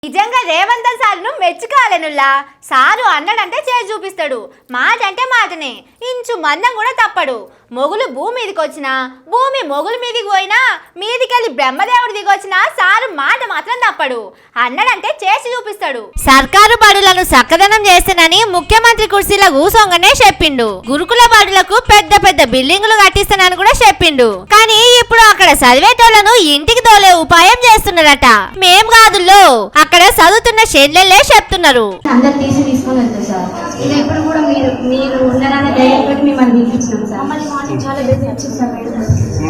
నిజంగా రేవంత్ సార్ను మెచ్చుకోవాలనుల్లా. సారు అన్నాడంటే చేసి చూపిస్తాడు, మాట అంటే మాటనే, ఇంచు మందం కూడా తప్పడు. మొగులు భూమి మీదకి వచ్చినా, భూమి మొగులు మీదికి పోయినా, మీదికెళ్ళి బ్రహ్మదేవుడి దిగొచ్చినా సారు మాట మాత్రం తప్పడు. అన్నాడంటే చేసి చూపిస్తాడు. సర్కారు బడులను చక్కదనం చేస్తానని ముఖ్యమంత్రి కుర్చీలో కూసోంగానే చెప్పిండు. గురుకుల బడులకు పెద్ద పెద్ద బిల్డింగులు కట్టిస్తానని కూడా చెప్పిండు. కానీ ఇప్పుడు అక్కడ చదివేటోళ్లను ఇంటికి తోలే ఉపాయం చేస్తున్నారట. మేం కాదుల్లో అక్కడ చదువుతున్న చెల్లెళ్ళే చెప్తున్నారు.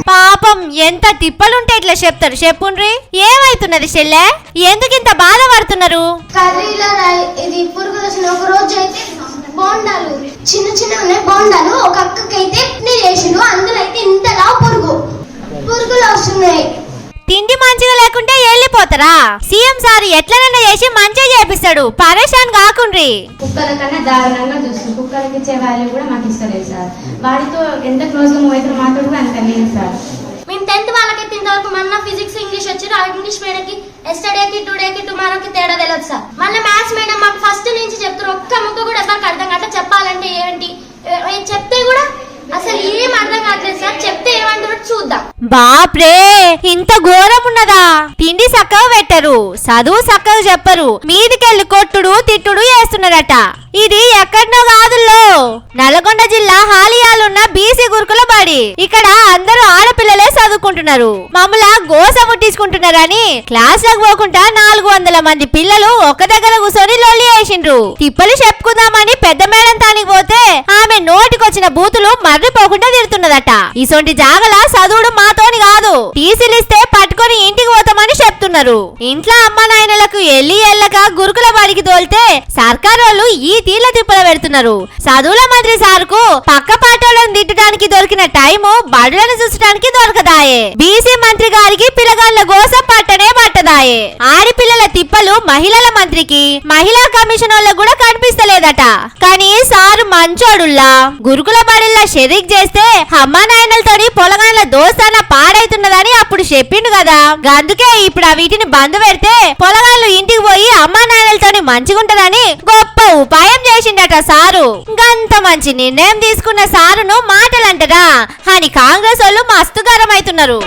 పాపం ఎంత తిప్పలుంటే ఇట్లా చెప్తారు చెప్పుండ్రి. ఏమైతున్నది చెల్లె, ఎందుకు ఇంత బాధపడుతున్నారు? బోండాలు చిన్న చిన్న ఉన్నాయి, బోండాలు ఒక అక్కకైతే చేసిండు, అందులో అయితే ఇంతలా పురుగులు వస్తున్నాయి. తిండి మంచిగా లేకుంటే వెళ్ళిపోతారా? సీఎం సార్ ఎట్లనన్నా చేసి మంచిగా చేపిస్తాడు, పరేషాన్ కాకుండ్రి. కుక్కల కన్నా దారుణంగా చూస్తుంది. కుక్కలకి ఇచ్చే వాల్యూ కూడా మాకు ఇస్తలేదు సార్. వాడితో ఎంత క్లోజ్ గా మూవ్ అయితే మాతో కూడా అంత లేదు సార్. మేము 10th వాళ్ళకి ఇంతవరకు మొన్న ఫిజిక్స్ ఇంగ్లీష్ వచ్చారు. ఆ ఇంగ్లీష్ మేడంకి ఎస్టర్డేకి టుడేకి టుమారోకి తేడా తెలియదు సార్. మళ్ళీ మ్యాథ్స్ మేడం మాకు ఫస్ట్ నుంచి చెప్తారు, ఒక్క ముక్క కూడా ఎవరికి అర్థం కాక చెప్పాలంటే ఏంటి చెప్తే కూడా అసలు ఏం అర్థం కావట్లేదు సార్. చెప్తే ఏమంటారో చూద్దాం. బాప్రే, ఇంత ఘోరం ఉన్నదా? తిండి చక్కగా పెట్టరు, చదువు చక్కగా చెప్పరు, మీదికెళ్ళి కొట్టుడు తిట్టుడు చేస్తున్నారట. ఇది ఎక్కడనో కాదుల్లో, నల్గొండ జిల్లా హాలియాలున్న బీసీ గురుకుల బడి. ఇక్కడ అందరూ ఆడపిల్లలే చదువుకుంటున్నారు. మమ్మల్ని గోస ముట్టించుకుంటున్నారని క్లాస్ లకు పోకుండా 400 మంది పిల్లలు ఒక దగ్గర కూర్చొని లొల్లి వేసిండ్రు. తిప్పలు చెప్పుకుందామని పెద్ద మేడం తానికి పోతే ఆమె నోటికొచ్చిన బూతులు మర్రిపోకుండా తిడుతున్నదట. ఇసొంటి జాగల చదువుడు మాతోని కాదు, టీసీలిస్తే పట్టుకొని ఇంటికి పోతామని చెప్తున్నారు. ఇంట్లో అమ్మ నాయనలకు ఎల్లక గురుకుల బడికి తోలితే సర్కారు వాళ్ళు ఈ తీళ్ళ తిప్పల పెడుతున్నారు. చదువుల మంత్రి సార్కు పక్క పాటలను తిట్టడానికి దొరికిన టైము బడులను చూసడానికి దొరకదాయే. బీసీ మంత్రి గారికి పిల్లగాళ్ళ గోస పట్టనే పట్టదాయే. ఆడపిల్లల తిప్పలు మహిళల మంత్రికి, మహిళా కమిషన్ వాళ్ళకు కూడా కనిపిస్తలేదట. కానీ సారు మంచోడుల్లా గురుకుల బడిల్లా షరీక్ చేస్తే అమ్మా నాయనలతోని పొలగాళ్ళ దోస్తాన పాడైతున్నదని అప్పుడు చెప్పిండు కదా. అందుకే ఇప్పుడు ఆ వీటిని బంద్ పెడితే పొలగాళ్ళు ఇంటికి పోయి అమ్మా నాయనలతోని మంచిగుంటదని గొప్ప ఉపాయం చేసిండట సారు. గంత మంచి నిర్ణయం తీసుకున్న సారును మాటలంటరా అని కాంగ్రెస్ వాళ్ళు మస్తు గరం అవుతున్నారు.